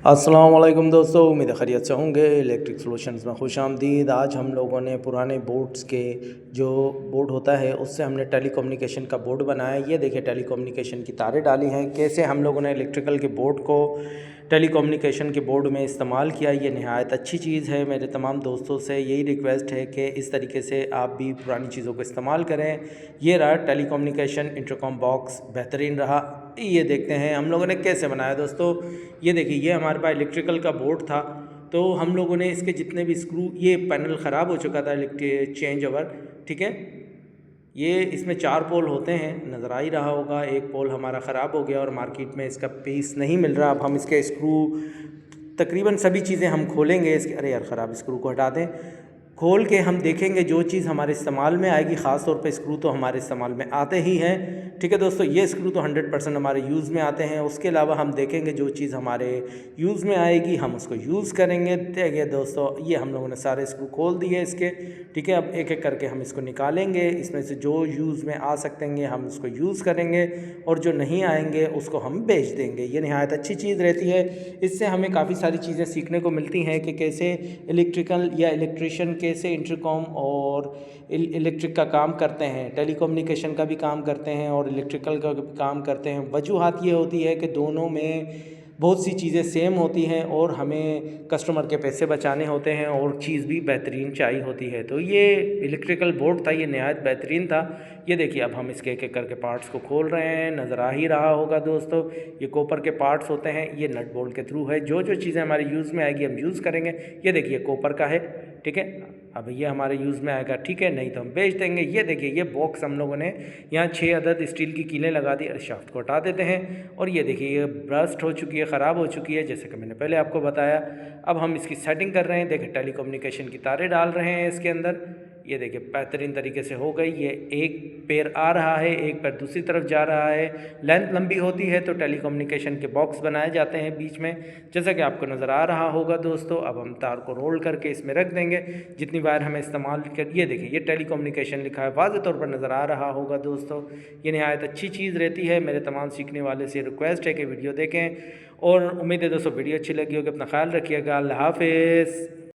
अस्सलाम वालेकुम दोस्तों, उम्मीद खैरियत से होंगे। इलेक्ट्रिक सॉल्यूशंस में खुश आमदीद। आज हम लोगों ने पुराने बोर्ड्स के जो बोर्ड होता है उससे हमने टेलीकम्युनिकेशन का बोर्ड बनाया। ये देखिए टेलीकम्युनिकेशन की तारें डाली हैं। कैसे हम लोगों ने इलेक्ट्रिकल के बोर्ड को टेलीकम्युनिकेशन के बोर्ड में इस्तेमाल किया, ये नहायत अच्छी चीज़ है। मेरे तमाम दोस्तों से यही रिक्वेस्ट है कि इस तरीके से आप भी पुरानी चीज़ों को इस्तेमाल करें। ये रहा टेलीकम्युनिकेशन इंटरकॉम बॉक्स, बेहतरीन रहा। ये देखते हैं हम लोगों ने कैसे बनाया दोस्तों। ये देखिए, ये हमारे पास इलेक्ट्रिकल का बोर्ड था, तो हम लोगों ने इसके जितने भी स्क्रू, ये पैनल ख़राब हो चुका था इलेक्ट्रिक चेंज ओवर, ठीक है। ये इसमें 4 पोल होते हैं, नज़र आ ही रहा होगा। एक पोल हमारा ख़राब हो गया और मार्केट में इसका पीस नहीं मिल रहा। अब हम इसके स्क्रू तकरीबन सभी चीज़ें हम खोलेंगे इसके। अरे यार, ख़राब स्क्रू को हटा दें। खोल के हम देखेंगे जो चीज़ हमारे इस्तेमाल में आएगी। ख़ास तौर पे स्क्रू तो हमारे इस्तेमाल में आते ही हैं, ठीक है दोस्तों। ये स्क्रू तो 100% हमारे यूज़ में आते हैं। उसके अलावा हम देखेंगे जो चीज़ हमारे यूज़ में आएगी हम उसको यूज़ करेंगे। देखिए दोस्तों, ये हम लोगों ने सारे स्क्रू खोल दिए इसके, ठीक है। अब एक एक करके हम इसको निकालेंगे। इसमें से जो यूज़ में आ सकते हैं हम उसको यूज़ करेंगे और जो नहीं आएंगे उसको हम बेच देंगे। ये नहायत अच्छी चीज़ रहती है। इससे हमें काफ़ी सारी चीज़ें सीखने को मिलती हैं कि कैसे इलेक्ट्रिकल या इलेक्ट्रिशियन कैसे इंटरकॉम और इलेक्ट्रिक का काम करते हैं, टेलीकम्युनिकेशन का भी काम करते हैं और इलेक्ट्रिकल का भी काम करते हैं। वजूहात ये होती है कि दोनों में बहुत सी चीज़ें सेम होती हैं और हमें कस्टमर के पैसे बचाने होते हैं और चीज़ भी बेहतरीन चाहिए होती है। तो ये इलेक्ट्रिकल बोर्ड था, ये नहायत बेहतरीन था। ये देखिए, अब हम इसके एक एक करके पार्ट्स को खोल रहे हैं। नज़र आ ही रहा होगा दोस्तों, ये कॉपर के पार्ट्स होते हैं। ये नट बोल्ट के थ्रू है। जो जो चीज़ें हमारे यूज़ में आएगी हम यूज़ करेंगे। ये देखिए कॉपर का है, ठीक है। अब ये हमारे यूज़ में आएगा, ठीक है, नहीं तो हम बेच देंगे। ये देखिए, ये बॉक्स हम लोगों ने यहाँ 6 अदद स्टील की कीलें लगा दी। शाफ्ट को हटा देते हैं और ये देखिए, ये ब्रस्ट हो चुकी है, ख़राब हो चुकी है, जैसे कि मैंने पहले आपको बताया। अब हम इसकी सेटिंग कर रहे हैं। देखिए, टेलीकम्युनिकेशन की तारें डाल रहे हैं इसके अंदर। ये देखिए बेहतरीन तरीके से हो गई। ये एक पैर आ रहा है, एक पैर दूसरी तरफ जा रहा है। लेंथ लंबी होती है तो टेलीकम्युनिकेशन के बॉक्स बनाए जाते हैं बीच में, जैसा कि आपको नज़र आ रहा होगा दोस्तों। अब हम तार को रोल करके इसमें रख देंगे जितनी वायर हमें इस्तेमाल कर। ये देखिए, ये टेलीकम्युनिकेशन लिखा है, वाज़ेह तौर पर नज़र आ रहा होगा दोस्तों। ये नहायत अच्छी चीज़ रहती है। मेरे तमाम सीखने वाले से रिक्वेस्ट है कि वीडियो देखें और उम्मीद है दोस्तों वीडियो अच्छी लगी होगी। अपना ख्याल रखिएगा। अल्लाह हाफ़िज़।